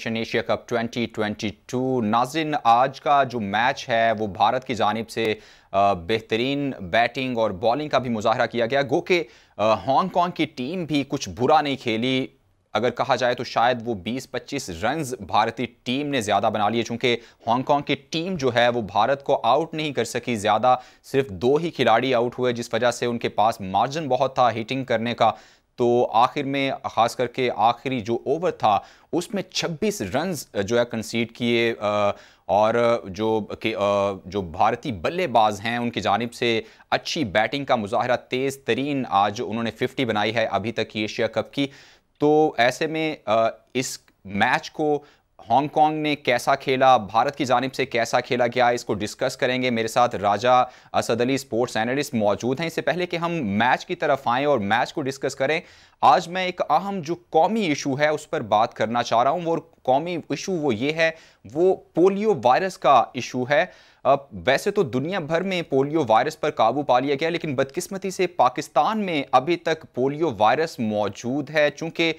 Transmission Asia cup 2022। नाज़रीन, आज का जो मैच है वो भारत की जानिब से बेहतरीन बैटिंग और बॉलिंग का भी मुजाहरा किया गया। गो के हांगकांग की टीम भी कुछ बुरा नहीं खेली। अगर कहा जाए तो शायद वो 20-25 रन्स भारतीय टीम ने ज़्यादा बना लिए, चूँकि हांगकांग की टीम जो है वो भारत को आउट नहीं कर सकी ज़्यादा। सिर्फ 2 ही खिलाड़ी आउट हुए, जिस वजह से उनके पास मार्जिन बहुत था हिटिंग करने का। तो आखिर में ख़ास करके आखिरी जो ओवर था उसमें 26 रन्स जो है कंसीड किए। और जो भारतीय बल्लेबाज हैं उनकी जानिब से अच्छी बैटिंग का मुजाहरा, तेज़ तरीन आज उन्होंने 50 बनाई है अभी तक की एशिया कप की। तो ऐसे में इस मैच को हांगकांग ने कैसा खेला, भारत की जानिब से कैसा खेला गया, इसको डिस्कस करेंगे। मेरे साथ राजा असद अली स्पोर्ट्स एनालिस्ट मौजूद हैं। इससे पहले कि हम मैच की तरफ आएँ और मैच को डिस्कस करें, आज मैं एक अहम जो कौमी इशू है उस पर बात करना चाह रहा हूँ। वो कौमी इशू वो ये है, वो पोलियो वायरस का इशू है। वैसे तो दुनिया भर में पोलियो वायरस पर काबू पा लिया गया, लेकिन बदकिस्मती से पाकिस्तान में अभी तक पोलियो वायरस मौजूद है। चूँकि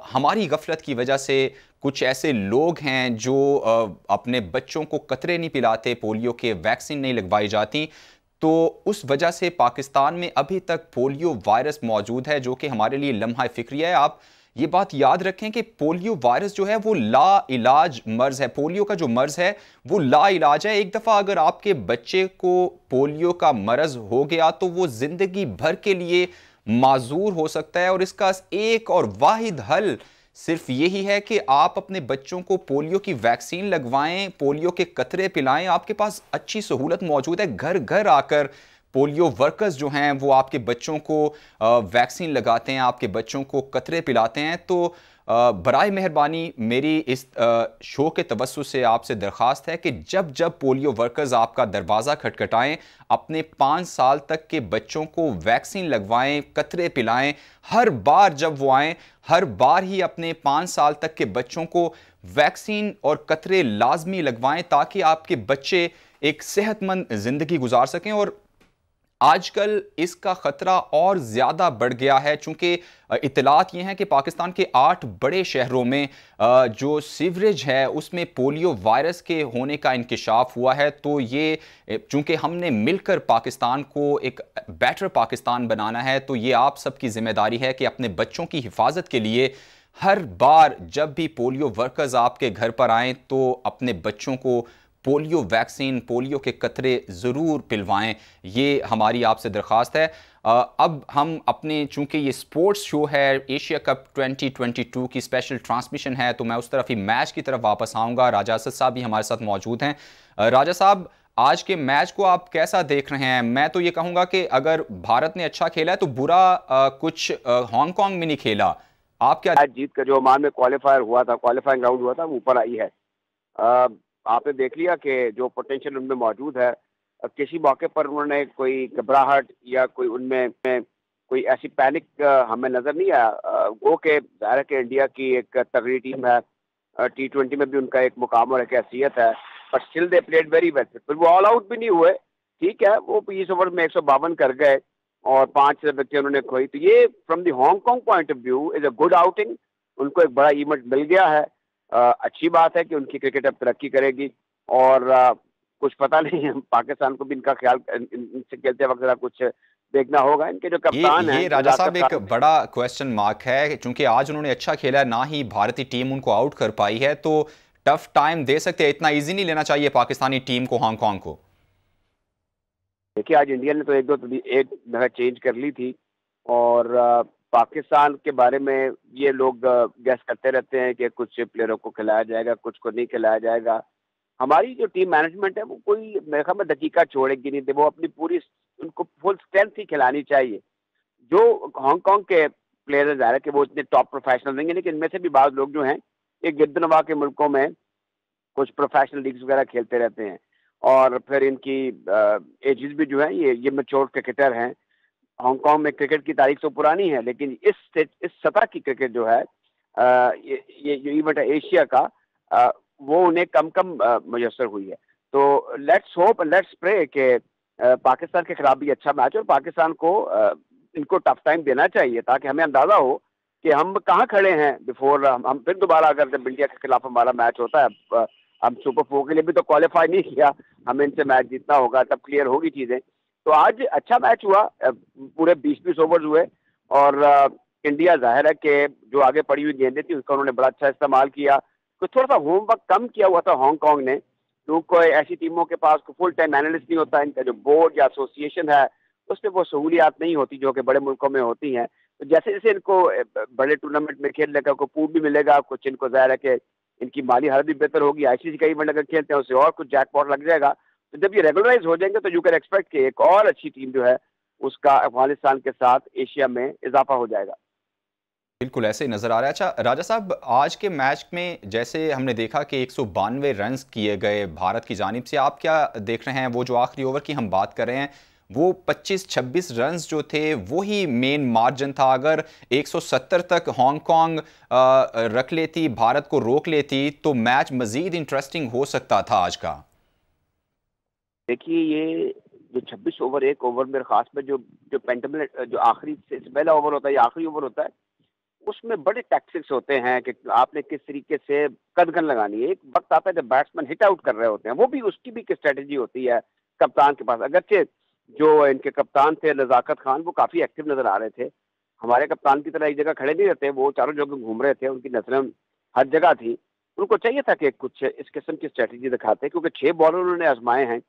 हमारी गफलत की वजह से कुछ ऐसे लोग हैं जो अपने बच्चों को कतरे नहीं पिलाते, पोलियो के वैक्सीन नहीं लगवाई जाती, तो उस वजह से पाकिस्तान में अभी तक पोलियो वायरस मौजूद है, जो कि हमारे लिए लम्हा फ़िक्री है। आप ये बात याद रखें कि पोलियो वायरस जो है वो ला इलाज मर्ज़ है। पोलियो का जो मर्ज़ है वो ला इलाज है। एक दफ़ा अगर आपके बच्चे को पोलियो का मर्ज़ हो गया तो वो ज़िंदगी भर के लिए माजूर हो सकता है, और इसका एक और वाहिद हल सिर्फ यही है कि आप अपने बच्चों को पोलियो की वैक्सीन लगवाएं, पोलियो के कतरे पिलाएं। आपके पास अच्छी सहूलत मौजूद है, घर घर आकर पोलियो वर्कर्स जो हैं वो आपके बच्चों को वैक्सीन लगाते हैं, आपके बच्चों को कतरे पिलाते हैं। तो बराए मेहरबानी मेरी इस शो के तवज्जुह से आपसे दरख्वास्त है कि जब जब पोलियो वर्कर्स आपका दरवाज़ा खटखटाएं, अपने 5 साल तक के बच्चों को वैक्सीन लगवाएं, कतरे पिलाएं। हर बार जब वो आएँ, हर बार ही अपने 5 साल तक के बच्चों को वैक्सीन और कतरे लाजमी लगवाएं, ताकि आपके बच्चे एक सेहतमंद ज़िंदगी गुजार सकें। और आजकल इसका ख़तरा और ज़्यादा बढ़ गया है, चूँकि इत्तलात ये हैं कि पाकिस्तान के 8 बड़े शहरों में जो सीवरेज है उसमें पोलियो वायरस के होने का इंकिशाफ हुआ है। तो ये चूँकि हमने मिलकर पाकिस्तान को एक बेटर पाकिस्तान बनाना है, तो ये आप सबकी ज़िम्मेदारी है कि अपने बच्चों की हिफाजत के लिए हर बार जब भी पोलियो वर्कर्स आपके घर पर आएँ तो अपने बच्चों को पोलियो वैक्सीन, पोलियो के कतरे ज़रूर पिलवाएं। ये हमारी आपसे दरख्वास्त है। अब हम अपने, चूँकि ये स्पोर्ट्स शो है, एशिया कप 2022 की स्पेशल ट्रांसमिशन है, तो मैं उस तरफ ही मैच की तरफ वापस आऊँगा। राजा असद साहब भी हमारे साथ मौजूद हैं। राजा साहब, आज के मैच को आप कैसा देख रहे हैं? मैं तो ये कहूँगा कि अगर भारत ने अच्छा खेला है तो बुरा कुछ हांगकांग में नहीं खेला। आप क्या जीत कर जो ओमान में क्वालिफायर हुआ था, क्वालिफाइंग राउंड हुआ था, वो ऊपर आई है। आपने देख लिया कि जो पोटेंशियल उनमें मौजूद है, किसी मौके पर उन्होंने कोई घबराहट या कोई उनमें कोई ऐसी पैनिक हमें नजर नहीं आया। वो के ज़ाहिर है कि इंडिया की एक तगड़ी टीम है, T20 में भी उनका एक मुकाम और एक हैसियत है, but still they played very well. फिर वो ऑल आउट भी नहीं हुए, ठीक है, वो 20 ओवर में 152 कर गए और 5 विकेट उन्होंने खोई। तो ये from the Hong Kong point of view is a good outing. उनको एक बड़ा इवेंट मिल गया है। अच्छी बात है कि उनकी क्रिकेट अब तरक्की करेगी। और कुछ पता नहीं है, पाकिस्तान को भी इनका ख्याल इनसे खेलते वक्त जरा कुछ देखना होगा। इनके जो कप्तान हैं, ये राजा साहब एक बड़ा क्वेश्चन मार्क है, क्योंकि आज उन्होंने अच्छा खेला, ना ही भारतीय टीम उनको आउट कर पाई है, तो टफ टाइम दे सकते हैं। इतना इजी नहीं लेना चाहिए पाकिस्तानी टीम को हांगकांग को। देखिए, आज इंडिया ने तो एक दफा चेंज कर ली थी, और पाकिस्तान के बारे में ये लोग गैस करते रहते हैं कि कुछ प्लेयरों को खिलाया जाएगा, कुछ को नहीं खिलाया जाएगा। हमारी जो टीम मैनेजमेंट है वो कोई मेरे ख्याल में दकीका छोड़ेगी नहीं, वो अपनी पूरी, उनको फुल स्ट्रेंथ ही खिलानी चाहिए। जो हांगकांग के प्लेयर ज़ाहिर है कि वो इतने टॉप प्रोफेशनल नहीं है, लेकिन इनमें से भी बाज़ लोग जो हैं, ये गिरदनवा के मुल्कों में कुछ प्रोफेशनल लीग्स वगैरह खेलते रहते हैं, और फिर इनकी एजेस भी जो है, ये मैच्योर क्रिकेटर हैं। हांगकांग में क्रिकेट की तारीख तो पुरानी है, लेकिन इस सतह की क्रिकेट जो है, ये जो इवेंट है एशिया का, वो उन्हें कम कम मुयसर हुई है। तो लेट्स होप, लेट्स प्रे कि पाकिस्तान के खिलाफ भी अच्छा मैच हो, और पाकिस्तान को इनको टफ टाइम देना चाहिए, ताकि हमें अंदाजा हो कि हम कहाँ खड़े हैं बिफोर हम फिर दोबारा अगर जब इंडिया के खिलाफ हमारा मैच होता है, हम सुपर 4 के लिए भी तो क्वालिफाई नहीं किया, हमें इनसे मैच जीतना होगा, तब क्लियर होगी चीजें। तो आज अच्छा मैच हुआ, पूरे 20-20 ओवर्स हुए और इंडिया जाहिर है कि जो आगे पड़ी हुई गेंदें थी उसका उन्होंने बड़ा अच्छा इस्तेमाल किया। तो थोड़ा सा होमवर्क कम किया हुआ था हांगकांग ने, क्योंकि ऐसी टीमों के पास फुल टाइम एनालिस्ट नहीं होता, इनका जो बोर्ड या एसोसिएशन है उसमें वो सहूलियात नहीं होती जो कि बड़े मुल्कों में होती हैं। तो जैसे जैसे इनको बड़े टूर्नामेंट में खेलने का कोई पूल भी मिलेगा, कुछ इनको जाहिर है कि इनकी माली हालत भी बेहतर होगी, आईसीसी का इवेंट अगर खेलते हैं उससे और कुछ जैकपॉट लग जाएगा। तो जब ये रेगुलराइज हो जाएंगे तो यू कैन एक्सपेक्ट कि एक और अच्छी टीम जो है उसका अफगानिस्तान के साथ एशिया में इजाफा हो जाएगा। बिल्कुल ऐसे ही नजर आ रहा है। अच्छा राजा साहब, आज के मैच में जैसे हमने देखा कि 192 रन किए गए भारत की जानिब से, आप क्या देख रहे हैं? वो जो आखिरी ओवर की हम बात कर रहे हैं, वो 25-26 रन्स जो थे वो ही मेन मार्जिन था। अगर 170 तक हांगकांग रख लेती, भारत को रोक लेती, तो मैच मजीद इंटरेस्टिंग हो सकता था आज का। देखिए, ये जो 26 ओवर, एक ओवर मेरे खास में जो जो पेंटमिनट जो आखिरी से पहला ओवर होता है या आखिरी ओवर होता है, उसमें बड़े टैक्टिक्स होते हैं कि आपने किस तरीके से कदगन लगानी है। एक वक्त आता है जब बैट्समैन हिट आउट कर रहे होते हैं, वो भी उसकी भी एक स्ट्रेटेजी होती है कप्तान के पास। अगरचे जो इनके कप्तान थे नजाकत खान, वो काफी एक्टिव नजर आ रहे थे, हमारे कप्तान की तरह एक जगह खड़े नहीं रहते, वो चारों जगह घूम रहे थे, उनकी नजरें हर जगह थी। उनको चाहिए था कि कुछ इस किस्म की स्ट्रेटेजी दिखाते, क्योंकि 6 बॉलर उन्होंने आजमाए हैं।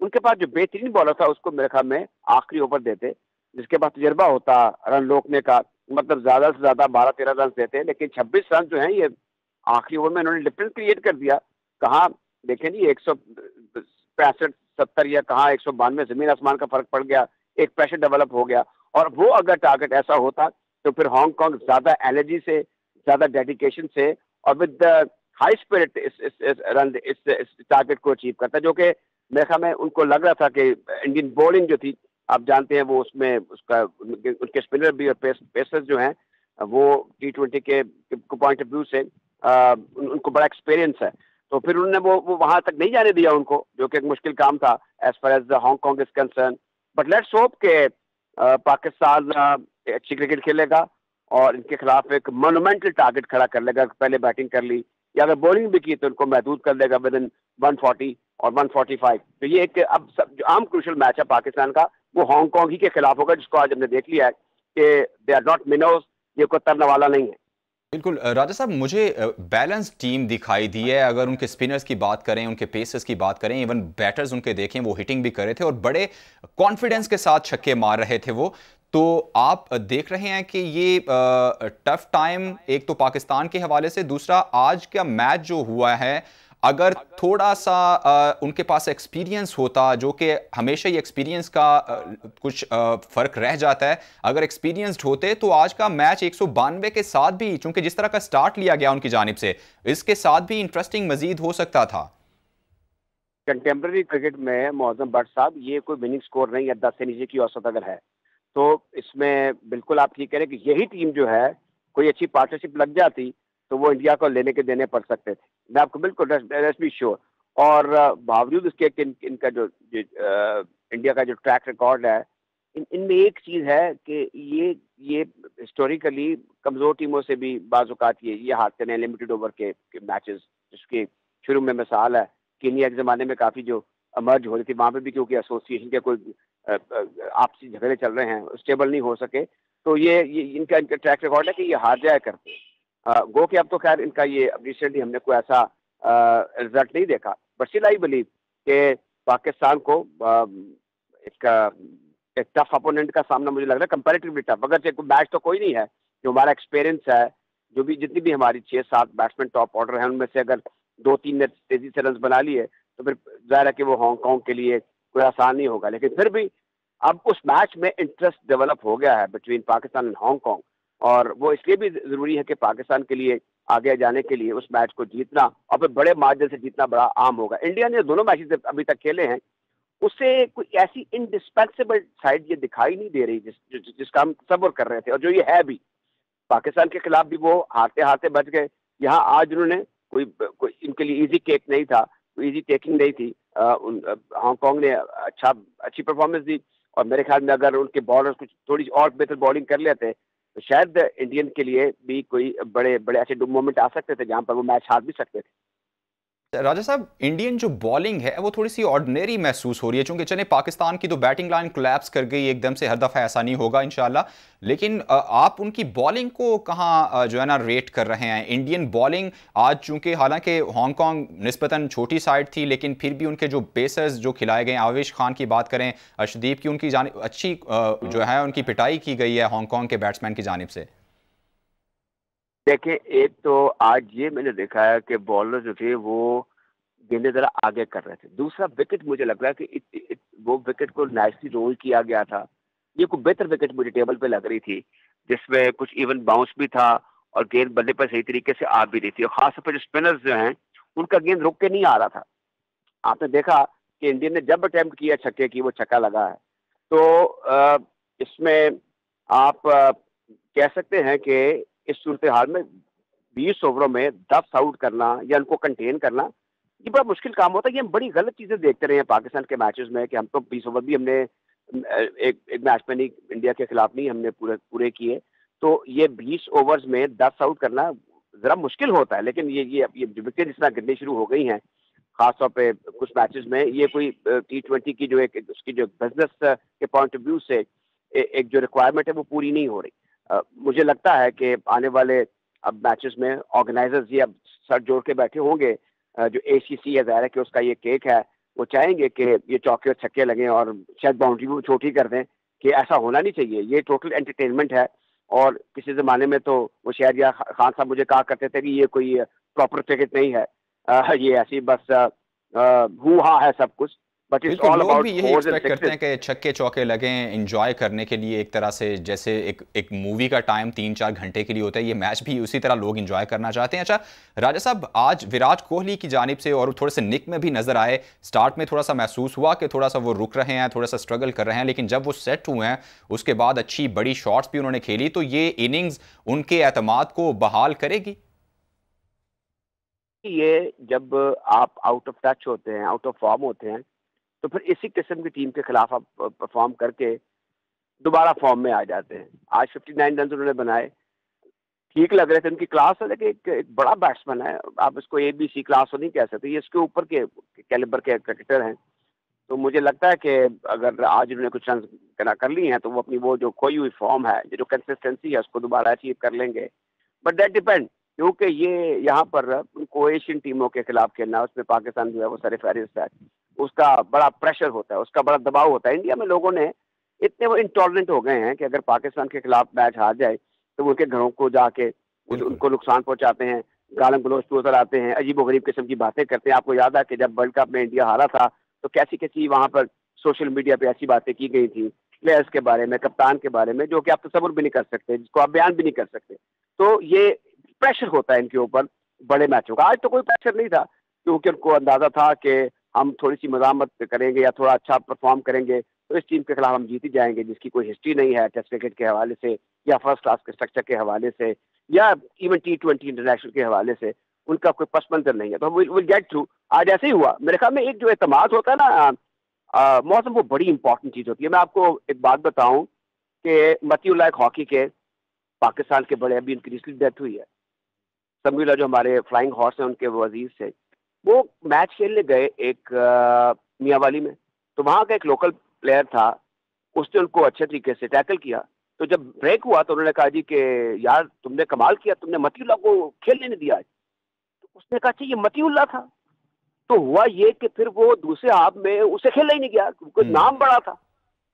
उनके पास जो बेहतरीन बॉलर था उसको मेरे ख्याल में आखिरी ओवर देते, जिसके पास तजर्बा होता रन रोकने का, मतलब ज्यादा से ज्यादा 12-13 रन देते। लेकिन 26 रन जो है ये आखिरी ओवर में इन्होंने डिफरेंस क्रिएट कर दिया। कहाँ देखें जी, 165-70 या कहाँ 192, जमीन आसमान का फर्क पड़ गया, एक प्रेशर डेवलप हो गया। और वो अगर टारगेट ऐसा होता तो फिर हांगकांग ज्यादा एनर्जी से, ज्यादा डेडिकेशन से और विद हाई स्पिरिट इस टारगेट को अचीव करता, जो कि मेरे ख्याल में उनको लग रहा था कि इंडियन बॉलिंग जो थी, आप जानते हैं वो उसमें उसका उनके स्पिनर भी और पेसर्स जो हैं वो T20 के पॉइंट ऑफ व्यू से उनको बड़ा एक्सपीरियंस है। तो फिर उन्होंने वो वहां तक नहीं जाने दिया उनको, जो कि एक मुश्किल काम था as far as Hong Kong is concern. But let's hope के पाकिस्तान अच्छी क्रिकेट खेलेगा और इनके खिलाफ एक मोनूमेंटल टारगेट खड़ा कर लेगा। पहले बैटिंग कर ली या अगर बॉलिंग भी की तो उनको महदूद कर देगा विद इन 140 और 145। तो ये एक अब जो आम क्रूशल मैच है पाकिस्तान का, वो हांगकांग ही के खिलाफ होगा, जिसको आज हमने देख लिया है कि दे आर नॉट मिनोज, ये कोई तरने वाला नहीं है। बिल्कुल राजा साहब, मुझे बैलेंस टीम दिखाई दी है। अगर उनके स्पिनर्स की बात करें, उनके पेसर्स की बात करें, इवन बैटर्स उनके देखें, वो हिटिंग भी कर रहे थे और बड़े कॉन्फिडेंस के साथ छक्के मार रहे थे वो। तो आप देख रहे हैं कि ये टफ टाइम एक तो पाकिस्तान के हवाले से, दूसरा आज का मैच जो हुआ है, अगर थोड़ा सा उनके पास एक्सपीरियंस होता, जो कि हमेशा ही एक्सपीरियंस का कुछ फर्क रह जाता है, अगर एक्सपीरियंस्ड होते तो आज का मैच 192 के साथ भी, चूंकि जिस तरह का स्टार्ट लिया गया उनकी जानिब से, इसके साथ भी इंटरेस्टिंग मजीद हो सकता था। कंटेम्प्रेरी क्रिकेट में मौजम भट्ट साहब, ये कोई विनिंग स्कोर नहीं है, 10 से नीचे की औसत अगर है तो इसमें बिल्कुल आप ठीक कह रहे हैं कि यही टीम जो है कोई अच्छी पार्टनरशिप लग जाती तो वो इंडिया को लेने के देने पड़ सकते थे, मैं आपको बिल्कुल बी श्योर। और बावजूद इसके कि इनका जो इंडिया का जो ट्रैक रिकॉर्ड है, इनमें एक चीज है कि ये हिस्टोरिकली कमजोर टीमों से भी बाजुकात ये हारते हैं लिमिटेड ओवर के मैचेस, जिसकी शुरू में मिसाल है केनिया के ज़माने में काफ़ी जो मर्ज हो रही थी, वहाँ पे भी क्योंकि एसोसिएशन के कोई आपसी झगड़े चल रहे हैं, स्टेबल नहीं हो सके। तो ये इनका इनका ट्रैक रिकॉर्ड है कि ये हार जाया करते हैं। गो कि अब तो खैर इनका ये अब रिसेंटली हमने कोई ऐसा रिजल्ट नहीं देखा, बट स्टिल आई बिलीव कि पाकिस्तान को एक टफ अपोनेंट का सामना मुझे लग रहा है, कंपैरेटिवली टफ। अगर कोई मैच तो कोई नहीं है, जो हमारा एक्सपीरियंस है, जो भी जितनी भी हमारी 6-7 बैट्समैन टॉप ऑर्डर है, उनमें से अगर 2-3 ने तेजी से रन बना लिए तो फिर जाहिर है कि वो हांगकांग के लिए कोई आसान नहीं होगा। लेकिन फिर भी अब उस मैच में इंटरेस्ट डेवलप हो गया है बिटवीन पाकिस्तान एंड हांगकांग, और वो इसलिए भी जरूरी है कि पाकिस्तान के लिए आगे जाने के लिए उस मैच को जीतना और फिर बड़े मार्जिन से जीतना बड़ा आम होगा। इंडिया ने दोनों मैचेस अभी तक खेले हैं, उससे कोई ऐसी इंडिस्पेंसेबल साइड ये दिखाई नहीं दे रही जिसका हम सब्र कर रहे थे, और जो ये है भी। पाकिस्तान के खिलाफ भी वो हारते हारते बच गए। यहाँ आज उन्होंने कोई इनके लिए इजी केक नहीं था, कोई इजी टेकिंग नहीं थी। हांगकांग ने अच्छी परफॉर्मेंस दी, और मेरे ख्याल में अगर उनके बॉलर्स कुछ थोड़ी और बेहतर बॉलिंग कर लेते तो शायद इंडियन के लिए भी कोई बड़े बड़े ऐसे मोमेंट आ सकते थे जहां पर वो मैच हार भी सकते थे। राजा साहब, इंडियन जो बॉलिंग है वो थोड़ी सी ऑर्डिनरी महसूस हो रही है, चूंकि चले पाकिस्तान की तो बैटिंग लाइन कोलैप्स कर गई एकदम से, हर दफ़ा ऐसा नहीं होगा इंशाल्लाह, लेकिन आप उनकी बॉलिंग को कहाँ जो है ना रेट कर रहे हैं? इंडियन बॉलिंग आज, चूंकि हालांकि हांगकांग निस्बतन छोटी साइड थी, लेकिन फिर भी उनके जो पेसर्स जो खिलाए गए, आवेश खान की बात करें, अर्शदीप की, उनकी जानिब अच्छी जो है उनकी पिटाई की गई है हांगकांग के बैट्समैन की जानिब से। देखिए, एक तो आज ये मैंने देखा है कि बॉलर जो थे वो गेंदें जरा आगे कर रहे थे। दूसरा विकेट मुझे लग रहा है कि वो विकेट को नाइसली रोल किया गया था। ये कोई बेहतर विकेट मुझे टेबल पे लग रही थी, जिसमें कुछ इवन बाउंस भी था और गेंद बल्ले पर सही तरीके से आ भी रही थी, और खासतौर पर जो स्पिनर्स जो हैं उनका गेंद रुक के नहीं आ रहा था। आपने देखा कि इंडियन ने जब अटेम्प्ट किया छक्के की, वो छक्का लगा है। तो इसमें आप कह सकते हैं कि इस सूरत हाल में 20 ओवरों में 10 आउट करना या उनको कंटेन करना, ये बड़ा मुश्किल काम होता है। ये हम बड़ी गलत चीजें देखते रहे हैं पाकिस्तान के मैचेस में कि हम तो 20 ओवर भी हमने एक एक मैच में नहीं, इंडिया के खिलाफ नहीं हमने पूरे पूरे किए। तो ये 20 ओवर्स में 10 आउट करना जरा मुश्किल होता है, लेकिन ये विकेट जिस तरह गिरनी शुरू हो गई हैं, खासतौर पे कुछ मैचेस में, ये कोई T20 की जो एक उसकी जो बिजनेस के पॉइंट ऑफ व्यू से एक जो रिक्वायरमेंट है वो पूरी नहीं हो रही। मुझे लगता है कि आने वाले अब मैचेस में ऑर्गेनाइजर्स ये अब सर जोड़ के बैठे होंगे। जो ACC है, ज़ाहिर है कि उसका ये केक है, वो चाहेंगे कि ये चौके और छक्के लगें और शायद बाउंड्री भी छोटी कर दें, कि ऐसा होना नहीं चाहिए। ये टोटल एंटरटेनमेंट है। और किसी ज़माने में तो वो शायद या खान साहब मुझे कहा करते थे कि ये कोई प्रॉपर क्रिकेट नहीं है, ये ऐसी बस हू-हा है सब कुछ, बट इट्स बिल्कुल, ऑल लोग अबाउट भी यही फोर्स एंड एक्सपेक्ट करते सिक्सेस। हैं कि छक्के चौके लगें एंजॉय करने के लिए, एक तरह से जैसे एक एक मूवी का टाइम 3-4 घंटे के लिए होता है, ये मैच भी उसी तरह लोग एंजॉय करना चाहते हैं। अच्छा राजा साहब, आज विराट कोहली की जानिब से और थोड़े से निक में भी नजर आए, स्टार्ट में थोड़ा सा महसूस हुआ कि थोड़ा सा वो रुक रहे हैं, थोड़ा सा स्ट्रगल कर रहे हैं, लेकिन जब वो सेट हुए हैं उसके बाद अच्छी बड़ी शॉट्स भी उन्होंने खेली, तो ये इनिंग्स उनके एतमाद को बहाल करेगी? ये जब आप आउट ऑफ टच होते हैं, आउट ऑफ फॉर्म होते हैं, तो फिर इसी किस्म की टीम के खिलाफ आप परफॉर्म करके दोबारा फॉर्म में आ जाते हैं। आज 59 रन उन्होंने बनाए, ठीक लग रहे थे, उनकी क्लास है, लेकिन एक बड़ा बैट्समैन है। आप इसको ABC क्लास तो नहीं कह सकते, ये इसके ऊपर के कैलिबर के क्रिकेटर हैं। तो मुझे लगता है कि अगर आज उन्होंने कुछ रन कर लिए हैं, तो वो अपनी वो जो खोई हुई फॉर्म है, जो कंसिस्टेंसी है, उसको दोबारा अचीव कर लेंगे। बट दैट डिपेंड, क्योंकि ये यहाँ पर उनको एशियन टीमों के खिलाफ खेलना, उसमें पाकिस्तान जो है वो सरफहरिस्त है, उसका बड़ा प्रेशर होता है, उसका बड़ा दबाव होता है। इंडिया में लोगों ने इतने वो इंटॉलरेंट हो गए हैं कि अगर पाकिस्तान के खिलाफ मैच हार जाए तो वो उनके घरों को जाके बिल्कुल। उनको नुकसान पहुंचाते हैं, गालम गलोच नजर आते हैं, अजीबो गरीब किस्म की बातें करते हैं। आपको याद है कि जब वर्ल्ड कप में इंडिया हारा था तो कैसी कैसी वहां पर सोशल मीडिया पे ऐसी बातें की गई थी प्लेयर्स के बारे में, कप्तान के बारे में, जो कि आप तस्वुर भी नहीं कर सकते, जिसको आप बयान भी नहीं कर सकते। तो ये प्रेशर होता है इनके ऊपर बड़े मैचों का। आज तो कोई प्रेशर नहीं था, क्योंकि उनको अंदाजा था कि हम थोड़ी सी मजामत करेंगे या थोड़ा अच्छा परफॉर्म करेंगे तो इस टीम के खिलाफ हम जीत ही जाएंगे, जिसकी कोई हिस्ट्री नहीं है टेस्ट क्रिकेट के हवाले से या फर्स्ट क्लास के स्ट्रक्चर के हवाले से या इवन T20 इंटरनेशनल के हवाले से उनका कोई पस मंजर नहीं है। तो विल गेट थ्रू। आज ऐसे ही हुआ। मेरे ख्याल में एक जो एतमाद होता है ना मौसम, वो बड़ी इंपॉर्टेंट चीज होती है। मैं आपको एक बात बताऊं कि मतीउल्लाह एक हॉकी के पाकिस्तान के बड़े, अभी उनकी रिसेंटली डेथ हुई है, समीउल्लाह जो हमारे फ्लाइंग हॉर्स हैं उनके वजीर से, वो मैच खेलने गए एक मियावाली में। तो वहां का एक लोकल प्लेयर था, उसने उनको अच्छे तरीके से टैकल किया। तो जब ब्रेक हुआ तो उन्होंने कहा जी कि यार तुमने कमाल किया, तुमने मतीउल्लाह को खेलने नहीं दिया आज। तो उसने कहा अच्छा ये मतीउल्लाह था। तो हुआ ये कि फिर वो दूसरे हाफ में उसे खेलना ही नहीं गया क्योंकि नाम बड़ा था।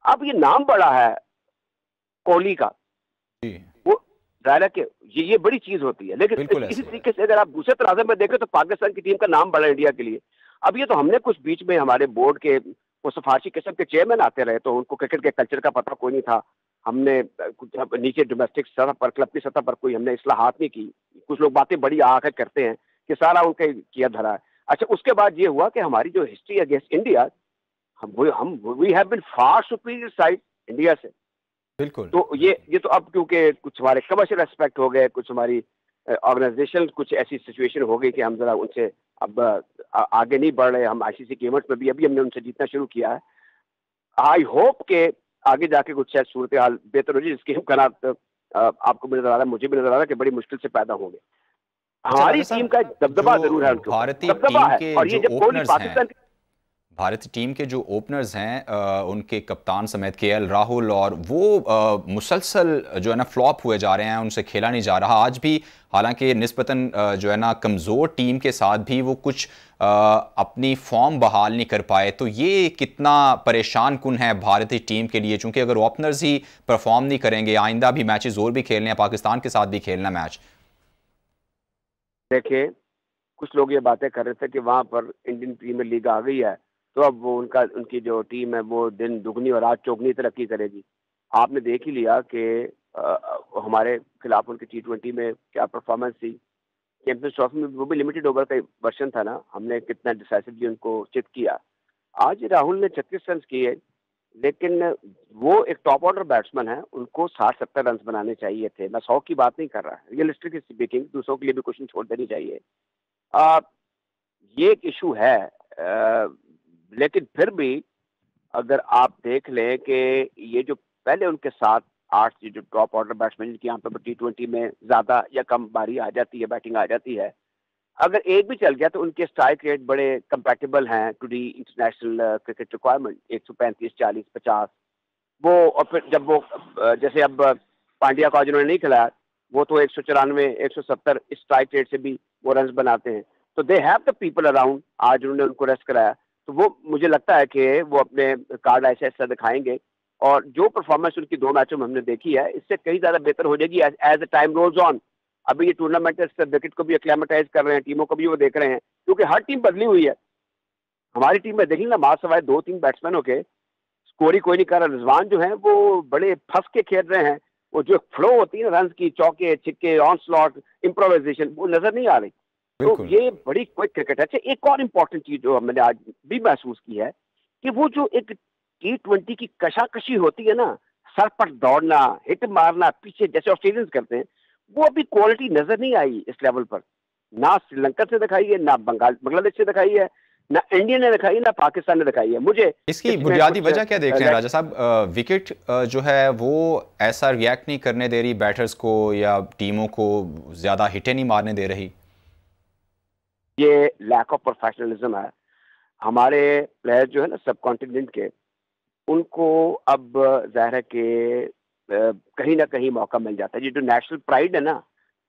अब ये नाम बड़ा है कोहली का, जी। वो जाहिर है कि ये बड़ी चीज होती है। लेकिन बिल्कुल इसी ऐसे। तरीके से अगर आप दूसरे तराजे में देखें तो पाकिस्तान की टीम का नाम बड़ा इंडिया के लिए। अब ये तो हमने कुछ बीच में हमारे बोर्ड के वो सिफारशी किस्म के चेयरमैन आते रहे, तो उनको क्रिकेट के कल्चर का पता कोई नहीं था। हमने कुछ नीचे डोमेस्टिक सतह पर, क्लब की सतह पर कोई हमने इस्लाहात नहीं की। कुछ लोग बातें बड़ी आकर करते हैं कि सारा उनके किया धरा है। अच्छा, उसके बाद ये हुआ कि हमारी जो हिस्ट्री अगेंस्ट इंडिया, हम we have been far superior side India से। बिल्कुल। तो ये तो अब क्योंकि कुछ हमारे कमर्शियल एस्पेक्ट हो गए, कुछ हमारी ऑर्गेनाइजेशन कुछ ऐसी सिचुएशन हो गई कि हम जरा उनसे अब आगे नहीं बढ़ रहे। हम ICC के इवेंट्स में भी अभी हमने उनसे जीतना शुरू किया है। आई होप के आगे जाके कुछ शायद सूरत हाल बेहतर हो जाए, जिसकी हम कनात आपको भी नजर आ रहा है, मुझे भी नजर आ रहा है कि बड़ी मुश्किल से पैदा होंगे। अच्छा हमारी राजा टीम का साहब, एक दबदबा जो जरूर है उनके ऊपर, भारतीय दबदबा टीम है। के और ये जो जब कोहली ओपनर्स हैं, पाकिस्तान भारतीय टीम के जो ओपनर्स हैं उनके कप्तान समेत केएल राहुल, और वो मुसलसल जो है ना फ्लॉप हुए जा रहे हैं, उनसे खेला नहीं जा रहा आज भी। हालांकि निस्बतन जो है ना कमज़ोर टीम के साथ भी वो कुछ अपनी फॉर्म बहाल नहीं कर पाए। तो ये कितना परेशान कुन है भारतीय टीम के लिए, चूंकि अगर ओपनर्स ही परफॉर्म नहीं करेंगे, आइंदा भी मैचेस और भी खेलने हैं, पाकिस्तान के साथ भी खेलना मैच। देखे, कुछ लोग ये बातें कर रहे थे कि वहां पर इंडियन प्रीमियर लीग आ गई है, तो अब वो उनकी जो टीम है वो दिन दुगनी और रात चौगनी तरक्की करेगी। आपने देख ही लिया कि हमारे खिलाफ उनकी T20 में क्या परफॉर्मेंस थी। चैंपियंस ट्रॉफी में वो भी लिमिटेड ओवर का वर्जन था ना, हमने कितना डिसाइसिवली उनको चित किया। आज राहुल ने 36 रन किए, लेकिन वो एक टॉप ऑर्डर बैट्समैन है, उनको 60-70 रन बनाने चाहिए थे। मैं 100 की बात नहीं कर रहा, रियलिस्टिक स्पीकिंग दूसरों के लिए भी क्वेश्चन छोड़ देनी चाहिए। आ, ये एक इशू है। लेकिन फिर भी अगर आप देख लें कि ये जो पहले उनके साथ 8 जो टॉप ऑर्डर बैट्समैन जिनकी यहाँ पर T20 में ज्यादा या कम बारी आ जाती है, बैटिंग आ जाती है, अगर एक भी चल गया तो उनके स्ट्राइक रेट बड़े कंपैटिबल हैं to the international cricket requirement, 135, 40, 50। वो और फिर जब वो जैसे अब पांड्या का जिन्होंने नहीं खिलाया, वो तो 194, 170 इस स्ट्राइक रेट से भी वो रन बनाते हैं। तो they have the people around. आज उन्होंने उनको रेस्ट कराया, तो वो मुझे लगता है कि वो अपने कार्ड ऐसे ऐसा दिखाएंगे। और जो परफॉर्मेंस उनकी 2 मैचों में हमने देखी है, इससे कहीं ज्यादा बेहतर हो जाएगी as the time rolls on. अभी ये टूर्नामेंट है, इससे विकेट को भी एक्लेमेटाइज कर रहे हैं, टीमों को भी वो देख रहे हैं, क्योंकि हर टीम बदली हुई है। हमारी टीम में देख लेना, मां सवाए 2-3 बैट्समैनों के स्कोर ही कोई नहीं कर रहा। रिजवान जो है वो बड़े फंस के खेल रहे हैं। वो जो फ्लो होती है ना, रन की, चौके छिक्के, ऑन स्लॉट, इम्प्रोवाइजेशन, वो नजर नहीं आ रही। तो बिल्कुल। ये बड़ी क्विक क्रिकेट है। अच्छा, एक और इम्पोर्टेंट चीज जो मैंने आज भी महसूस की है कि वो जो एक T20 की कशाकशी होती है ना, सर पर दौड़ना, हिट मारना पीछे जैसे ऑस्ट्रेलियंस करते हैं, वो अभी क्वालिटी नजर नहीं आई इस लेवल पर। ना श्रीलंका से दिखाई है, ना बांग्लादेश से दिखाई है, ना इंडिया ने दिखाई है, ना पाकिस्तान ने दिखाई है। मुझे इसकी इसमें बुनियादी कुछ वजह क्या देख रहे हैं राजा साहब? विकेट जो है वो ऐसा रिएक्ट नहीं करने दे रही बैटर्स को, या टीमों को ज्यादा हिटें नहीं मारने दे रही? ये लैक ऑफ प्रोफेशनलिज्म है। हमारे प्लेयर जो है ना सब कॉन्टिनेंट के, उनको अब जाहिर है कि कहीं ना कहीं मौका मिल जाता है। ये जो नेशनल प्राइड है ना,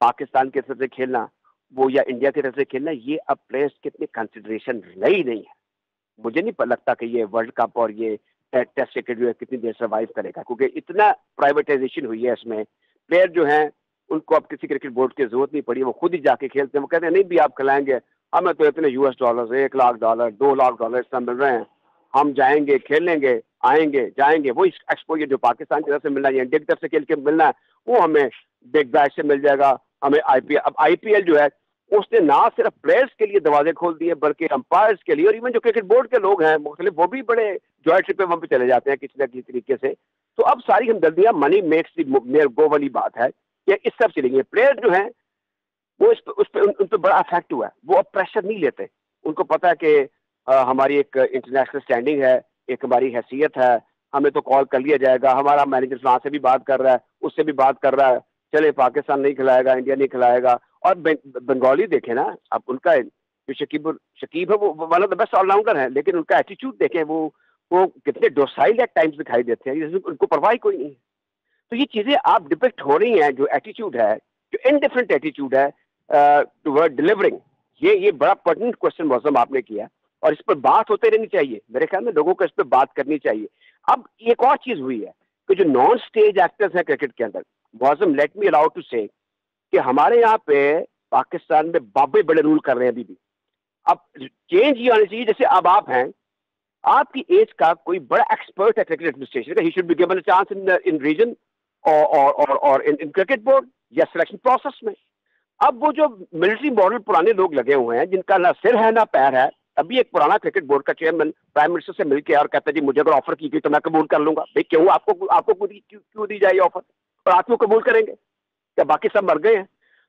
पाकिस्तान की तरफ से खेलना वो या इंडिया की तरफ से खेलना, ये अब प्लेयर्स की इतनी कंसिडरेशन रही नहीं है। मुझे नहीं लगता कि ये वर्ल्ड कप और ये टेस्ट क्रिकेट जो है कितनी देर सर्वाइव करेगा, क्योंकि इतना प्राइवेटाइजेशन हुई है इसमें। प्लेयर जो हैं उनको अब किसी क्रिकेट बोर्ड की जरूरत नहीं पड़ी, वो खुद ही जाके खेलते हैं। वो कहते हैं नहीं भी आप खिलाएंगे, हमें तो इतने $1, $1 लाख, $2 लाख इस तरह मिल रहे हैं, हम जाएंगे खेलेंगे, आएंगे जाएंगे। वो एक्सपोजर जो पाकिस्तान की तरफ से मिलना है, इंडिया की तरफ से खेल के मिलना है, वो हमें बिग बैश से मिल जाएगा। हमें आईपीएल, अब आईपीएल जो है उसने ना सिर्फ प्लेयर्स के लिए दरवाजे खोल दिए, बल्कि अंपायर्स के लिए, और इवन जो क्रिकेट बोर्ड के लोग हैं मुख्तलिफ, वो भी बड़े जॉय ट्रिप पे वहां पे चले जाते हैं किसी न किसी तरीके से। तो अब सारी हमदर्दियां मनी मेक्स दी मेयर गो वाली बात है कि इस सब चलेंगे। प्लेयर जो है वो उस पर उन पर बड़ा इफेक्ट हुआ है। वो अब प्रेशर नहीं लेते, उनको पता है कि हमारी एक इंटरनेशनल स्टैंडिंग है, एक हमारी हैसियत है, हमें तो कॉल कर लिया जाएगा। हमारा मैनेजर वहां से भी बात कर रहा है, उससे भी बात कर रहा है, चले पाकिस्तान नहीं खिलाएगा, इंडिया नहीं खिलाएगा। और बंगाली देखे ना, अब उनका जो शकीब है वो one of the best allrounder है, लेकिन उनका एटीट्यूड देखें, वो कितने डोसाइल एट टाइम्स दिखाई देते हैं, उनको परवाह कोई नहीं है। तो ये चीजें आप डिपेक्ट हो रही हैं, जो एटीट्यूड है, जो इनडिफरेंट एटीट्यूड है टुवर्ड डिलीवरिंग। ये बड़ा पर्टिनेंट क्वेश्चन मौसम आपने किया, और इस पर बात होते रहनी चाहिए। मेरे ख्याल में लोगों को इस पर बात करनी चाहिए। अब एक और चीज हुई है कि जो नॉन स्टेज एक्टर्स हैं क्रिकेट के अंदर, मौसम लेट मी अलाउ टू से कि हमारे यहाँ पे पाकिस्तान में बाबे बड़े रूल कर रहे हैं अभी भी। अब चेंज ये आनी चाहिए, जैसे अब आप हैं, आपकी एज का कोई बड़ा एक्सपर्ट है क्रिकेट एडमिनिस्ट्रेशन का, he should be given a chance in region और इन क्रिकेट बोर्ड या सिलेक्शन प्रोसेस में। अब वो जो मिलिट्री मॉडल पुराने लोग लगे हुए हैं, जिनका ना सिर है ना पैर है। अभी एक पुराना क्रिकेट बोर्ड का चेयरमैन प्राइम मिनिस्टर से मिलकर और कहता है जी मुझे अगर ऑफर की गई तो मैं कबूल कर लूंगा। भाई क्यों आपको आपको क्यों दी जाए ऑफर, और आप क्यों कबूल करेंगे? क्या बाकी सब मर गए हैं?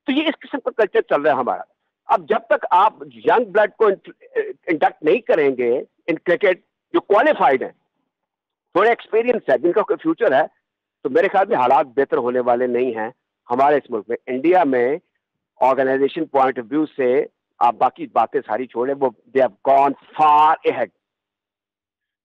तो ये इस किस्म का कल्चर चल रहा है हमारा। अब जब तक आप यंग ब्लड को इंडक्ट नहीं करेंगे इन क्रिकेट, जो क्वालिफाइड है, थोड़े एक्सपीरियंस है, जिनका कोई फ्यूचर है, तो मेरे ख्याल में हालात बेहतर होने वाले नहीं हैं हमारे इस मुल्क में। इंडिया में ऑर्गेनाइजेशन पॉइंट ऑफ व्यू से आप बाकी बातें सारी छोड़े, वो they have gone far ahead.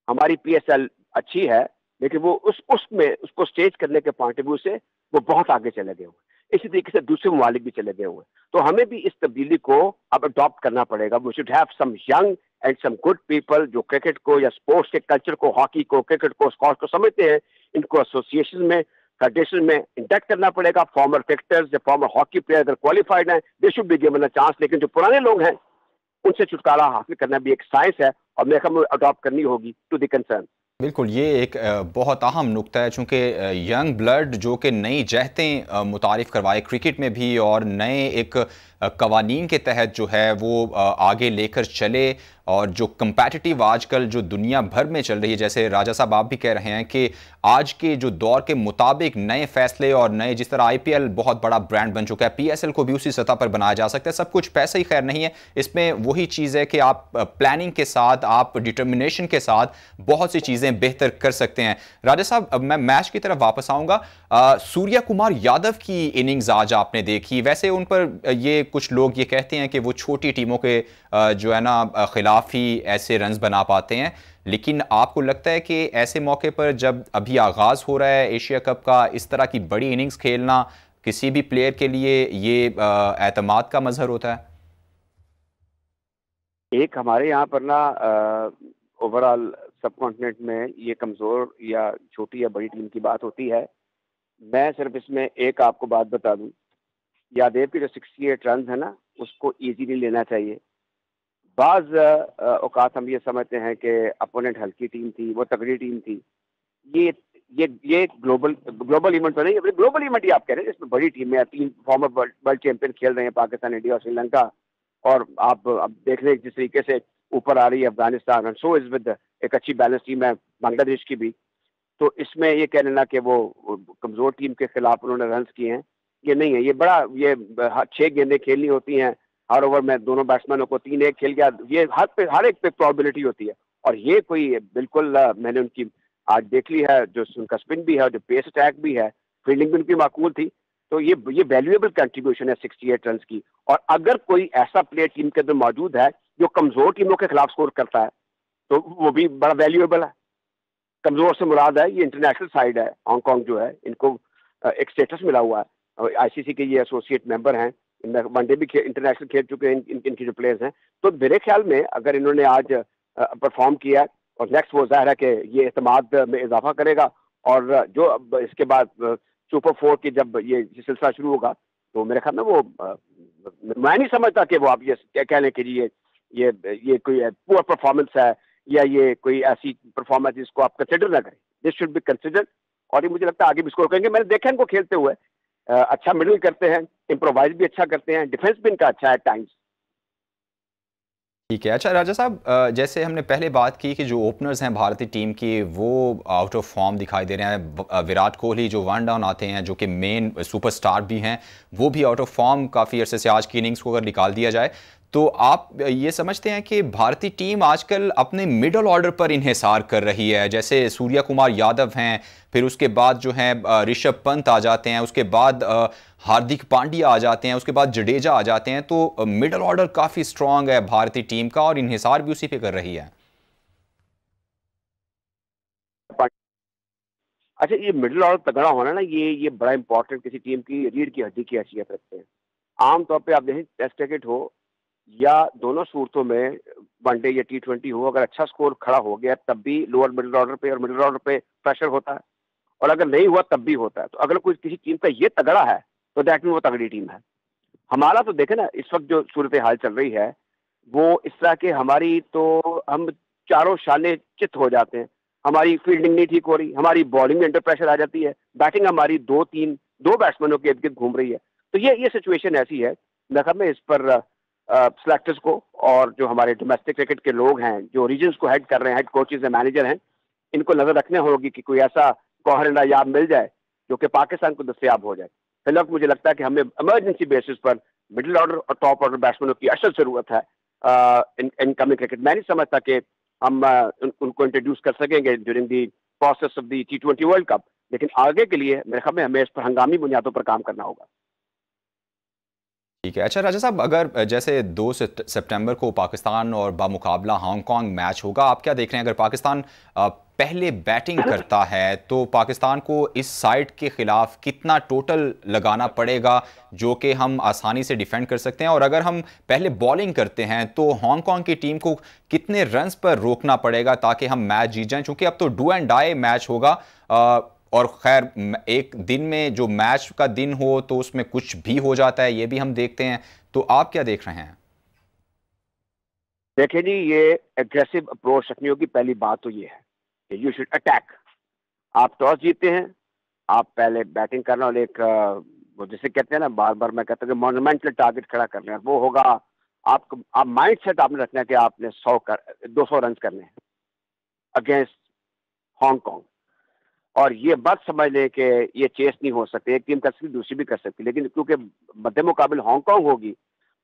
हमारी पीएसएल अच्छी है, लेकिन वो उसमें उसको स्टेज करने के पॉइंट ऑफ व्यू से वो बहुत आगे चले गए हुए। इसी तरीके से दूसरे ममालिक भी चले गए हुए। तो हमें भी इस तब्दीली को अब अडॉप्ट करना पड़ेगा। We should have some young and some good people जो क्रिकेट को या स्पोर्ट्स के कल्चर को, हॉकी को, क्रिकेट को, स्कॉश को समझते हैं। इनको एसोसिएशन में, फेडरेशन में इंटेक्ट करना पड़ेगा। फॉर्मर क्रिकेटर्स या फॉर्मर हॉकी प्लेयर अगर क्वालिफाइड हैं, they should be given a chance. लेकिन जो पुराने लोग हैं उनसे छुटकारा हासिल करना भी एक साइंस है और मेरे ख्याल में अडॉप्ट करनी होगी टू द कंसर्न। बिल्कुल, ये एक बहुत अहम नुक्ता है, चूँकि यंग ब्लड जो कि नई जहतें मुतारिफ़ करवाए क्रिकेट में भी और नए एक कवानीन के तहत जो है वो आगे लेकर चले। और जो कंपेटिटिव आजकल जो दुनिया भर में चल रही है, जैसे राजा साहब आप भी कह रहे हैं कि आज के जो दौर के मुताबिक नए फैसले और नए, जिस तरह आईपीएल बहुत बड़ा ब्रांड बन चुका है, पीएसएल को भी उसी सतह पर बनाया जा सकता है। सब कुछ पैसा ही खैर नहीं है, इसमें वही चीज़ है कि आप प्लानिंग के साथ, आप डिटर्मिनेशन के साथ बहुत सी चीज़ें बेहतर कर सकते हैं। राजा साहब, अब मैं मैच की तरफ वापस आऊँगा। सूर्या कुमार यादव की इनिंग्स आज आपने देखी। वैसे उन पर ये कुछ लोग ये कहते हैं कि वो छोटी टीमों के जो है ना खिलाफ ही ऐसे रन्स बना पाते हैं, लेकिन आपको लगता है कि ऐसे मौके पर जब अभी आगाज़ हो रहा है एशिया कप का, इस तरह की बड़ी इनिंग्स खेलना किसी भी प्लेयर के लिए ये एतमाद का मजहर होता है? एक हमारे यहाँ पर ना ओवरऑल सब कॉन्टिनेंट में ये कमज़ोर या छोटी या बड़ी टीम की बात होती है। मैं सिर्फ इसमें एक आपको बात बता दूं, यादेव की जो 68 रन है ना, उसको इजीली लेना चाहिए। बाज औकात हम ये समझते हैं कि अपोनेंट हल्की टीम थी, वो तगड़ी टीम थी। ये ये ग्लोबल ग्लोबल इवेंट तो नहीं है, ग्लोबल इवेंट ही आप कह रहे हैं जिसमें बड़ी टीमें, 3 फॉर्मर वर्ल्ड चैंपियन खेल रहे हैं, पाकिस्तान, इंडिया और श्रीलंका। और आप अब देख लें जिस तरीके से ऊपर आ रही है Afghanistan, and so is with एक अच्छी बैलेंस टीम है बांग्लादेश की भी। तो इसमें ये कह लेना कि वो कमजोर टीम के खिलाफ उन्होंने रन किए हैं, ये नहीं है। ये बड़ा, ये 6 गेंदें खेलनी होती हैं हर ओवर में, दोनों बैट्समैनों को 3-1 खेल गया, ये हर एक पे प्रोबेबिलिटी होती है। और ये कोई बिल्कुल मैंने उनकी आज देख ली है, जो उनका स्पिन भी है, जो पेस अटैक भी है, फील्डिंग भी उनकी माकूल थी। तो ये वैल्यूएबल कंट्रीब्यूशन है 68 रन की। और अगर कोई ऐसा प्लेयर टीम के अंदर मौजूद है जो कमजोर टीमों के खिलाफ स्कोर करता है, तो वो भी बड़ा वैल्यूएबल है। कमजोर से मुराद है ये इंटरनेशनल साइड है, हांगकांग जो है, इनको एक स्टेटस मिला हुआ है, आईसीसी के ये एसोसिएट मेंबर हैं, वनडे भी इंटरनेशनल खेल चुके हैं इनके जो प्लेयर्स हैं। तो मेरे ख्याल में अगर इन्होंने आज परफॉर्म किया और नेक्स्ट वो जाहिर है कि ये एतमाद में इजाफा करेगा। और जो अब इसके बाद सुपर 4 की जब ये सिलसिला शुरू होगा, तो मेरे ख्याल में वो मैं नहीं समझता कि वो आप ये कह लें कि जी ये कोई पुअर परफॉर्मेंस है या ये कोई ऐसी परफॉर्मेंस जिसको आप कंसिडर ना करें। This should be considered. और ये मुझे लगता है आगे भी स्कोर करेंगे। मैंने देखा इनको खेलते हुए, अच्छा मिडल करते हैं, इम्प्रोवाइज भी अच्छा करते हैं, डिफेंस भी इनका अच्छा है टाइम्स। ठीक है। अच्छा राजा साहब, जैसे हमने पहले बात की कि जो ओपनर्स हैं भारतीय टीम की वो आउट ऑफ फॉर्म दिखाई दे रहे हैं। विराट कोहली जो वन डाउन आते हैं, जो कि मेन सुपरस्टार भी हैं, वो भी आउट ऑफ फॉर्म काफ़ी अरसे से। आज की इनिंग्स को अगर निकाल दिया जाए तो आप ये समझते हैं कि भारतीय टीम आजकल अपने मिडल ऑर्डर पर इन्हिसार कर रही है? जैसे सूर्या कुमार यादव हैं, फिर उसके बाद जो है ऋषभ पंत आ जाते हैं, उसके बाद हार्दिक पांड्या आ जाते हैं, उसके बाद जडेजा आ जाते हैं। तो मिडल ऑर्डर काफ़ी स्ट्रांग है भारतीय टीम का और इन्हिसार भी उसी पे कर रही है। अच्छा, ये मिडिल ऑर्डर तगड़ा होना ना, ये बड़ा इंपॉर्टेंट किसी टीम की रीढ़ की हड्डी की हैसियत रखते हैं। आमतौर पे आप देखें, टेस्ट क्रिकेट हो या दोनों सूरतों में, वनडे या T20 हो, अगर अच्छा स्कोर खड़ा हो गया तब भी लोअर मिडिल ऑर्डर पे और मिडिल ऑर्डर पे प्रेशर होता है, और अगर नहीं हुआ तब भी होता है। तो अगर कोई किसी टीम का ये तगड़ा है तो दैट मीन वो तगड़ी टीम है। हमारा तो देखे ना इस वक्त जो सूरत हाल चल रही है, वो इस तरह के हमारी, तो हम चारों शाने चित हो जाते हैं। हमारी फील्डिंग नहीं ठीक हो रही, हमारी बॉलिंग में अंडर प्रेशर आ जाती है, बैटिंग हमारी दो बैट्समैनों के इर्द गिर्द घूम रही है। तो ये सिचुएशन ऐसी है। मैं इस पर सिलेक्टर्स को और जो हमारे डोमेस्टिक क्रिकेट के लोग हैं, जो रीजन्स को हेड कर रहे हैं, हेड कोचेज हैं, मैनेजर हैं, इनको नजर रखने होगी कि कोई ऐसा कोहरन नायाब मिल जाए जो कि पाकिस्तान को दस्तयाब हो जाए। फिलहाल मुझे लगता है कि हमें इमरजेंसी बेसिस पर मिडिल ऑर्डर और टॉप ऑर्डर बैट्समैनों की असल जरूरत है इनकमिंग क्रिकेट। मैं नहीं समझता कि हम उनको इंट्रोड्यूस कर सकेंगे during the process of the T20 world cup, लेकिन आगे के लिए मेरे ख्याल में हमें इस पर हंगामी बुनियादों पर काम करना होगा। ठीक है। अच्छा राजा साहब, अगर जैसे 2 सितंबर को पाकिस्तान और बामुकाबला हांगकांग मैच होगा, आप क्या देख रहे हैं? अगर पाकिस्तान पहले बैटिंग करता है तो पाकिस्तान को इस साइड के खिलाफ कितना टोटल लगाना पड़ेगा जो कि हम आसानी से डिफेंड कर सकते हैं? और अगर हम पहले बॉलिंग करते हैं तो हांगकांग की टीम को कितने रन्स पर रोकना पड़ेगा ताकि हम मैच जीत जाएं? चूंकि अब तो डू एंड डाई मैच होगा, और खैर एक दिन में जो मैच का दिन हो तो उसमें कुछ भी हो जाता है, ये भी हम देखते हैं। तो आप क्या देख रहे हैं? देखिए जी, ये एग्रेसिव अप्रोच रखनी होगी। पहली बात तो ये है कि यू शुड अटैक। आप टॉस जीतते हैं, आप पहले बैटिंग करना, और एक वो जिसे कहते हैं ना, बार बार मैं कहता हूँ कि मोन्यूमेंटल टारगेट खड़ा करना है, वो होगा। आप माइंड सेट आपने रखना है कि आपने 200 रन करने हैं अगेंस्ट हांगकांग। और ये बात समझ लें कि ये चेस नहीं हो सकती, एक टीम कर सकती दूसरी भी कर सकती, लेकिन क्योंकि मद्दे मुकाबिल हांगकांग होगी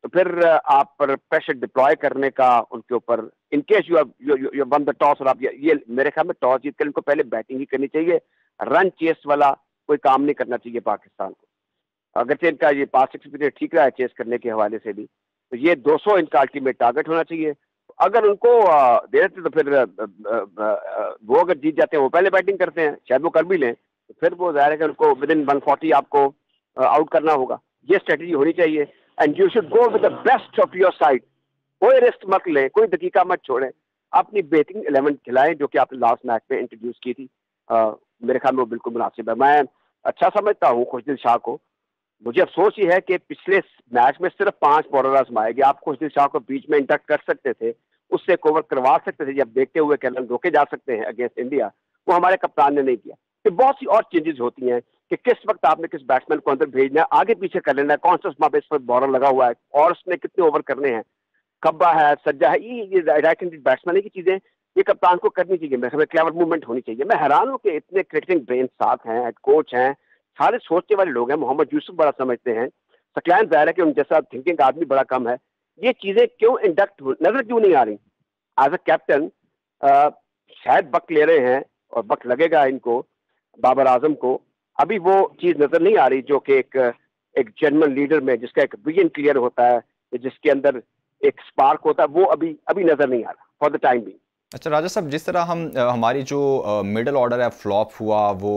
तो फिर आप पर प्रेशर डिप्लॉय करने का उनके ऊपर, in case you one the toss, और आप ये मेरे ख्याल में टॉस जीत कर इनको पहले बैटिंग ही करनी चाहिए। रन चेस वाला कोई काम नहीं करना चाहिए पाकिस्तान को। अगरचे इनका ये पास एक्सपीरियंस ठीक रहा है चेस करने के हवाले से भी, तो ये 200 इनका अल्टीमेट टारगेट होना चाहिए। अगर उनको दे देते तो फिर वो अगर जीत जाते हैं, वो पहले बैटिंग करते हैं, शायद वो कर भी लें, तो फिर वो जाहिर है कि उनको विद इन 140 आपको आउट करना होगा। ये स्ट्रेटजी होनी चाहिए, and you should go with the best of your side. कोई रिस्क मत लें, कोई दकीका मत छोड़ें, अपनी बेहतरीन 11 खिलाएं जो कि आपने लास्ट मैच में इंट्रोड्यूस की थी। मेरे ख्याल में वो बिल्कुल मुनासिब है। मैं अच्छा समझता हूँ खुशदिल शाह को। मुझे अफसोस ये है कि पिछले मैच में सिर्फ 5 बॉलर आजमाए गए। आप खुशदिल शाह को बीच में इंटैक्ट कर सकते थे, उससे कवर करवा सकते थे, जब देखते हुए कि रन रोके जा सकते हैं अगेंस्ट इंडिया। वो हमारे कप्तान ने नहीं किया। कि बहुत सी और चेंजेस होती हैं कि किस वक्त आपने किस बैट्समैन को अंदर भेजना है, आगे पीछे कर लेना है, कौन सा उसमें इस पर बॉलर लगा हुआ है और उसने कितने ओवर करने हैं, कब्बा है, सज्जा है, ये राइट हैंडेड बैट्समैन की चीजें ये कप्तान को करनी चाहिए। हमें क्लेवर मूवमेंट होनी चाहिए। मैं हैरान हूँ कि इतने क्रिकेटिंग ब्रेन साथ हैं, हेड कोच हैं, सारे सोचने वाले लोग हैं। मोहम्मद यूसुफ बड़ा समझते हैं, सकलैन जाहिर है कि उन जैसा थिंकिंग आदमी बड़ा कम है। ये चीजें क्यों इंडक्ट नजर क्यों नहीं आ रही? एज अ कैप्टन शायद वक्त ले रहे हैं और वक्त लगेगा इनको, बाबर आजम को। अभी वो चीज नजर नहीं आ रही जो कि एक जेन्युइन लीडर में जिसका एक विजन क्लियर होता है, जिसके अंदर एक स्पार्क होता है, वो अभी अभी नजर नहीं आ रहा फॉर द टाइम भी। अच्छा राजा साहब, जिस तरह हम हमारी जो मिडल ऑर्डर है फ्लॉप हुआ वो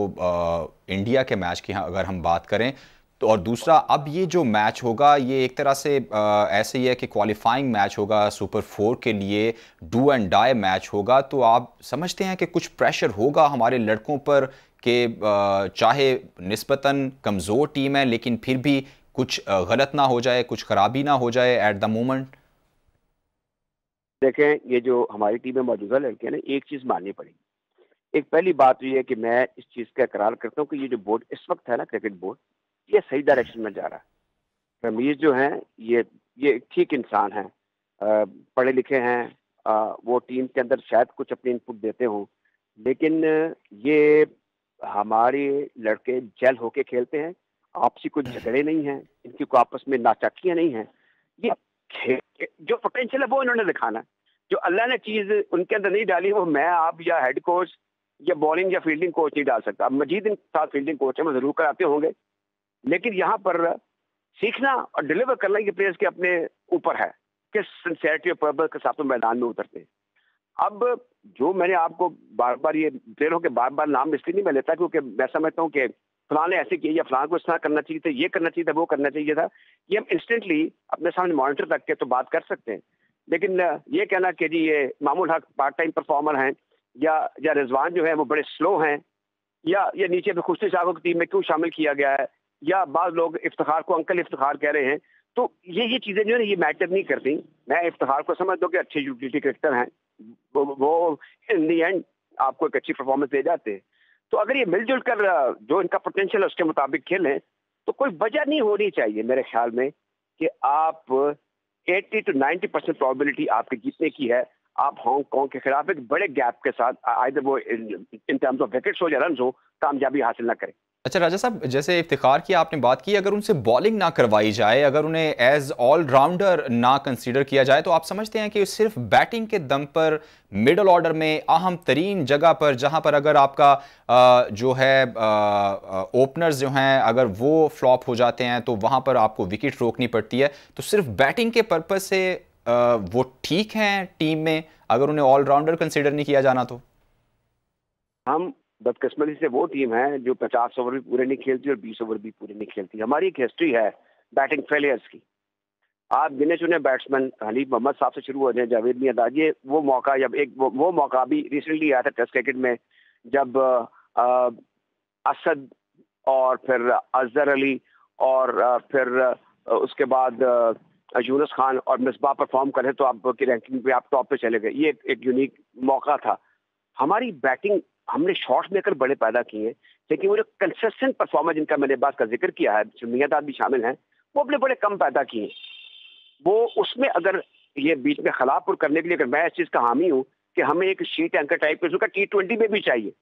इंडिया के मैच की अगर हम बात करें तो, और दूसरा अब ये जो मैच होगा ये एक तरह से ऐसे ही है कि क्वालिफाइंग मैच होगा सुपर 4 के लिए, डू एंड डाई मैच होगा। तो आप समझते हैं कि कुछ प्रेशर होगा हमारे लड़कों पर कि चाहे निस्बतन कमज़ोर टीम है लेकिन फिर भी कुछ गलत ना हो जाए, कुछ खराबी ना हो जाए एट द मोमेंट? देखें, ये जो हमारी टीम में मौजूदा लड़के हैं ना, एक चीज माननी पड़ेगी। एक पहली बात तो ये है कि मैं इस चीज का इकरार करता हूँ कि ये जो बोर्ड इस वक्त है ना, क्रिकेट बोर्ड, ये सही डायरेक्शन में जा रहा है। रमीज जो हैं, ये ठीक इंसान हैं, पढ़े लिखे हैं, वो टीम के अंदर शायद कुछ अपनी इनपुट देते हों, लेकिन ये हमारे लड़के जेल होके खेलते हैं। आपसी कुछ झगड़े नहीं हैं, इनकी कोई आपस में नाचाकियां नहीं हैं। ये जो पोटेंशियल है वो इन्होंने दिखाना है। जो अल्लाह ने चीज उनके अंदर नहीं डाली, वो मैं, आप या हेड कोच या बॉलिंग या फील्डिंग कोच नहीं डाल सकता। अब मजीद इनके साथ फील्डिंग कोच है, वो जरूर कराते होंगे, लेकिन यहाँ पर सीखना और डिलीवर करना ये प्लेयर्स के अपने ऊपर है, किस सिंसियरिटी और पर्पस के साथ वो मैदान में उतरते हैं। अब जो मैंने आपको बार बार ये प्लेयरों के बार बार नाम इसलिए नहीं मैं लेता क्योंकि मैं समझता हूँ कि फलां ने ऐसे किया या फलां को इस तरह करना चाहिए था, ये करना चाहिए था, वो करना चाहिए था। ये हम इंस्टेंटली अपने सामने मॉनिटर रख के तो बात कर सकते हैं, लेकिन ये कहना कि जी ये मामूल हक पार्ट टाइम परफॉर्मर हैं या रिजवान जो है वो बड़े स्लो हैं, या ये नीचे पे खुशी शाह को टीम में क्यों शामिल किया गया है, या बाद लोग इफ्तिखार को अंकल इफ्तिखार कह रहे हैं, तो ये चीजें जो है ये मैटर नहीं करती। मैं इफ्तिखार को समझता हूँ कि अच्छे यूटिलिटी क्रिकेटर हैं, वो इन दी एंड आपको एक अच्छी परफॉर्मेंस दे जाते हैं। तो अगर ये मिलजुल कर जो इनका पोटेंशियल है उसके मुताबिक खेलें तो कोई वजह नहीं होनी चाहिए मेरे ख्याल में कि आप 80 to 90% प्रोबेबिलिटी आपके जीतने की है। आप हांगकांग के खिलाफ एक बड़े गैप के साथ आइदर वो इन टर्म्स ऑफ विकेट्स हो या रन हो, कामयाबी हासिल ना करें। अच्छा राजा साहब, जैसे इफ्तिखार की आपने बात की, अगर उनसे बॉलिंग ना करवाई जाए, अगर उन्हें एज ऑलराउंडर ना कंसीडर किया जाए, तो आप समझते हैं कि सिर्फ बैटिंग के दम पर मिडल ऑर्डर में अहम तरीन जगह पर, जहां पर अगर आपका जो है ओपनर्स जो हैं अगर वो फ्लॉप हो जाते हैं तो वहां पर आपको विकेट रोकनी पड़ती है, तो सिर्फ बैटिंग के पर्पज से वो ठीक हैं टीम में, अगर उन्हें ऑलराउंडर कंसीडर नहीं किया जाना तो? हम बदकिस्मती से वो टीम है जो 50 ओवर भी पूरे नहीं खेलती और 20 ओवर भी पूरे नहीं खेलती। हमारी एक हिस्ट्री है बैटिंग फेलियर्स की। आप गिने चुने बैट्समैन हनीफ मोहम्मद साहब से शुरू हो जाए, जावेद मियांदाद, ये वो मौका जब एक वो मौका भी रिसेंटली आया था टेस्ट क्रिकेट में, जब असद और फिर अजहर अली और फिर उसके बाद यूनुस खान और मिसबाह परफॉर्म करे तो आपकी रैंकिंग पे आप टॉप पे चले गए। ये एक यूनिक मौका था। हमारी बैटिंग, हमने शॉट्स मेकर बड़े पैदा किए हैं, लेकिन वो जो कंसिस्टेंट परफॉर्मर जिनका मैंने बात का जिक्र किया है, मियांदाद भी शामिल हैं, वो अपने बड़े कम पैदा किए। वो उसमें अगर ये बीच में खलापुर करने के लिए, अगर मैं इस चीज का हामी हूं कि हमें एक शीट एंकर टाइप का उसका T20 में भी चाहिए।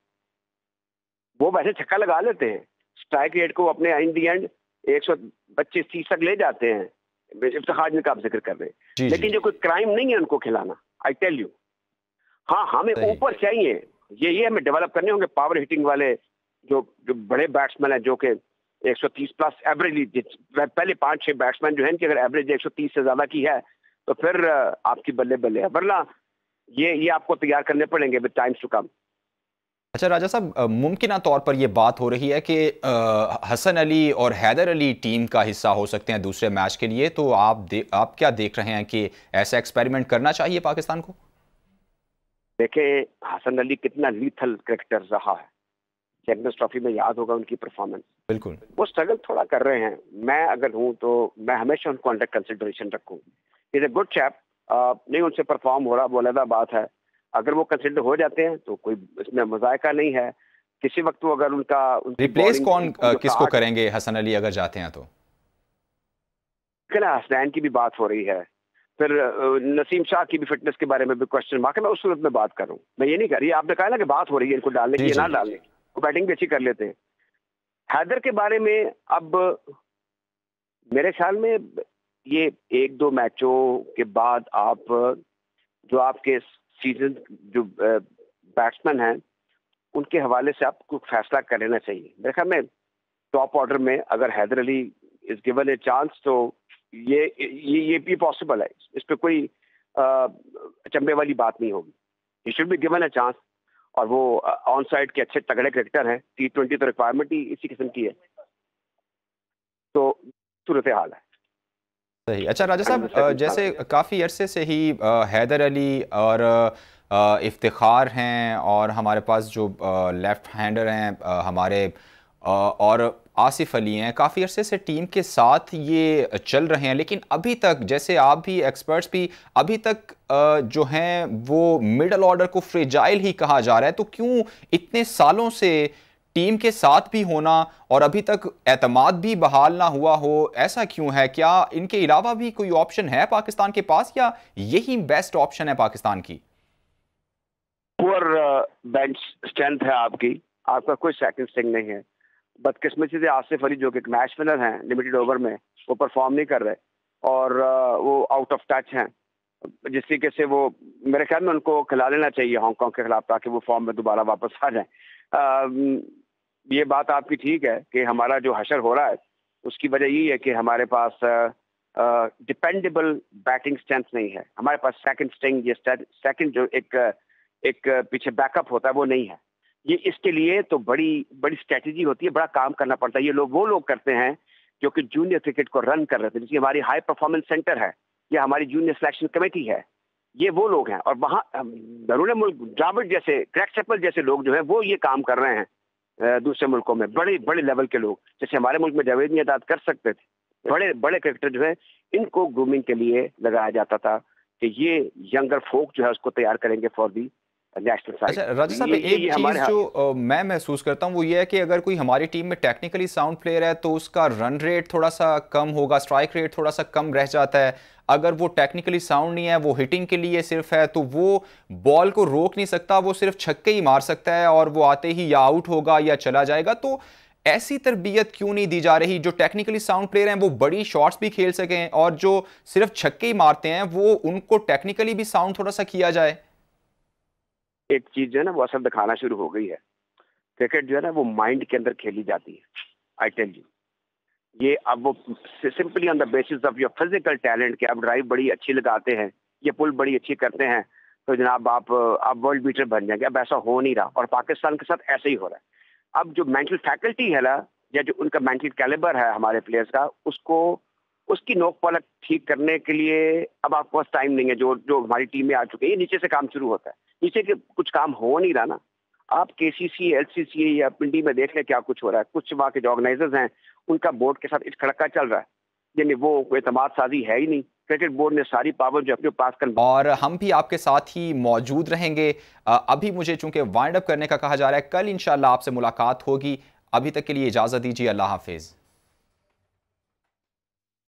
वो वैसे छक्का लगा लेते हैं, स्ट्राइक रेट को अपने इन दी एंड 125-30 तक ले जाते हैं, इफ्तिखार जिनका आप जिक्र कर रहे हैं, लेकिन जो कोई क्राइम नहीं है उनको खिलाना, आई टेल यू। हाँ, हमें ऊपर चाहिए, ये हमें डेवलप करने होंगे पावर हिटिंग वाले जो जो बड़े बैट्समैन हैं, जो कि 130 प्लस एवरेज, पहले 5-6 बैट्समैन जो है इनकी अगर एवरेज 130 से ज्यादा की है तो फिर आपकी बल्ले बल्ले है, वरना ये आपको तैयार करने पड़ेंगे विद टाइम्स टू कम। अच्छा राजा साहब, मुमकिन तौर पर यह बात हो रही है कि हसन अली और हैदर अली टीम का हिस्सा हो सकते हैं दूसरे मैच के लिए, तो आप क्या देख रहे हैं कि ऐसा एक्सपेरिमेंट करना चाहिए पाकिस्तान को? देखें, हसन अली कितना लीथल क्रिकेटर रहा है, चैंपियंस ट्रॉफी में याद होगा उनकी परफॉर्मेंस। बिल्कुल। वो स्ट्रगल थोड़ा कर रहे हैं, मैं अगर हूं तो मैं हमेशा उनको अंडर कंसिडरेशन रखूं। इज ए गुड चैप, नहीं उनसे परफॉर्म हो रहा वो अलग बात है। अगर वो कंसिडर हो जाते हैं तो कोई इसमें मजायका नहीं है। किसी वक्त तो अगर उनका रिप्लेस कौन किसको करेंगे हसन अली अगर जाते हैं तो? हसनैन की भी बात हो रही है, फिर नसीम शाह की भी फिटनेस के बारे में भी क्वेश्चन मार्क है। मैं उस सूरत में बात कर रहा हूँ, मैं ये नहीं कर रही। आपने कहा ना कि बात हो रही है इनको डालने की, ना डालने की, वो बैटिंग भी अच्छी कर लेते हैं। हैदर के बारे में अब मेरे ख्याल में ये 1-2 मैचों के बाद आप जो आपके सीजन जो बैट्समैन हैं उनके हवाले से आपको फैसला कर लेना चाहिए। मेरे ख्याल में टॉप ऑर्डर में अगर Haider Ali is given a chance तो ये भी पॉसिबल है, इस पे कोई अचंभे वाली बात नहीं होगी। ही should be given a chance, और वो ऑन साइड के अच्छे तगड़े क्रिकेटर हैं। T20 तो रिक्वायरमेंट ही इसी किस्म की है, तो सूरत हाल है। सही। अच्छा राजा साहब, जैसे काफ़ी अरसे से ही हैदर अली और इफ्तिखार हैं, और हमारे पास जो लेफ्ट हैंडर हैं हमारे और आसिफ अली हैं, काफ़ी अरसे से टीम के साथ ये चल रहे हैं, लेकिन अभी तक, जैसे आप भी एक्सपर्ट्स भी, अभी तक जो हैं वो मिडल ऑर्डर को फ्रेजाइल ही कहा जा रहा है। तो क्यों इतने सालों से टीम के साथ भी होना और अभी तक एतमाद भी बहाल ना हुआ हो, ऐसा क्यों है? क्या इनके अलावा भी कोई ऑप्शन है पाकिस्तान के पास, या यही बेस्ट ऑप्शन है पाकिस्तान की? पुअर बेंच स्ट्रेंथ है आपका कोई सेकंड स्ट्रिंग नहीं है। बदकिस्मती से आसिफ अली जो कि मैच विनर हैं लिमिटेड ओवर में, वो परफॉर्म नहीं कर रहे और वो आउट ऑफ टच हैं। जिस तरीके से वो, मेरे ख्याल में उनको खिला लेना चाहिए हांगकांग के खिलाफ, ताकि वो फॉर्म में दोबारा वापस आ जाए। ये बात आपकी ठीक है कि हमारा जो हशर हो रहा है उसकी वजह यही है कि हमारे पास डिपेंडेबल बैटिंग स्ट्रेंथ नहीं है। हमारे पास सेकंड स्ट्रिंग, ये सेकंड जो एक पीछे बैकअप होता है वो नहीं है। ये इसके लिए तो बड़ी बड़ी स्ट्रेटेजी होती है, बड़ा काम करना पड़ता है। ये लोग वो लोग करते हैं जो कि जूनियर क्रिकेट को रन कर रहे थे, जैसे हमारी हाई परफॉर्मेंस सेंटर है या हमारी जूनियर सिलेक्शन कमेटी है, ये वो लोग हैं। और वहाँ दरूने मुल्क द्राविड जैसे, क्रैक चैपल जैसे लोग जो है वो ये काम कर रहे हैं दूसरे मुल्कों में, बड़े बड़े लेवल के लोग, जैसे हमारे मुल्क में जावेद मियांदाद कर सकते थे। बड़े बड़े क्रिकेटर जो है इनको ग्रूमिंग के लिए लगाया जाता था कि ये यंगर फोक जो है उसको तैयार करेंगे फॉर दी नेशनल अच्छा साइड। राजा साहब, एक चीज जो मैं महसूस करता हूँ वो ये है कि अगर कोई हमारी टीम में टेक्निकली साउंड प्लेयर है तो उसका रन रेट थोड़ा सा कम होगा, स्ट्राइक रेट थोड़ा सा कम रह जाता है। अगर वो टेक्निकली साउंड नहीं है, वो हिटिंग के लिए सिर्फ है, तो वो बॉल को रोक नहीं सकता, वो सिर्फ छक्के ही मार सकता है और वो आते ही या आउट होगा या चला जाएगा। तो ऐसी तरबियत क्यों नहीं दी जा रही जो टेक्निकली साउंड प्लेयर हैं वो बड़ी शॉट्स भी खेल सकें, और जो सिर्फ छक्के ही मारते हैं वो उनको टेक्निकली भी साउंड थोड़ा सा किया जाए? एक चीज जो है ना वो असर दिखाना शुरू हो गई है। क्रिकेट जो है ना वो माइंड के अंदर खेली जाती है। आई टेल यू, ये अब वो simply on the basis of your physical talent के आप ड्राइव बड़ी अच्छी लगाते हैं, ये पुल बड़ी अच्छी करते हैं, तो जनाब आप वर्ल्ड बीटर बन जाएंगे। अब ऐसा हो नहीं रहा और पाकिस्तान के साथ ऐसे ही हो रहा है। अब जो मेंटल फैकल्टी है ना, या जो उनका मेंटल कैलिबर है हमारे प्लेयर्स का, उसको उसकी नोक पलक ठीक करने के लिए अब आपके पास टाइम नहीं है। जो जो हमारी टीम में आ चुके हैं, ये नीचे से काम शुरू होता है। नीचे के कुछ काम हो नहीं रहा ना। आप केसीसी, एलसीसी या पिंडी में देख लें क्या कुछ हो रहा है। कुछ वहाँ के जो ऑर्गेनाइजर्स हैं उनका बोर्ड के साथ इटखड़का चल रहा है, यानी वो एतमाद साजी है ही नहीं। क्रिकेट बोर्ड ने सारी पावर जो अपने पास कर, और हम भी आपके साथ ही मौजूद रहेंगे। अभी मुझे चूंकि वाइंड अप करने का कहा जा रहा है, कल इंशाल्लाह आपसे मुलाकात होगी। अभी तक के लिए इजाज़त दीजिए, अल्लाह हाफिज़।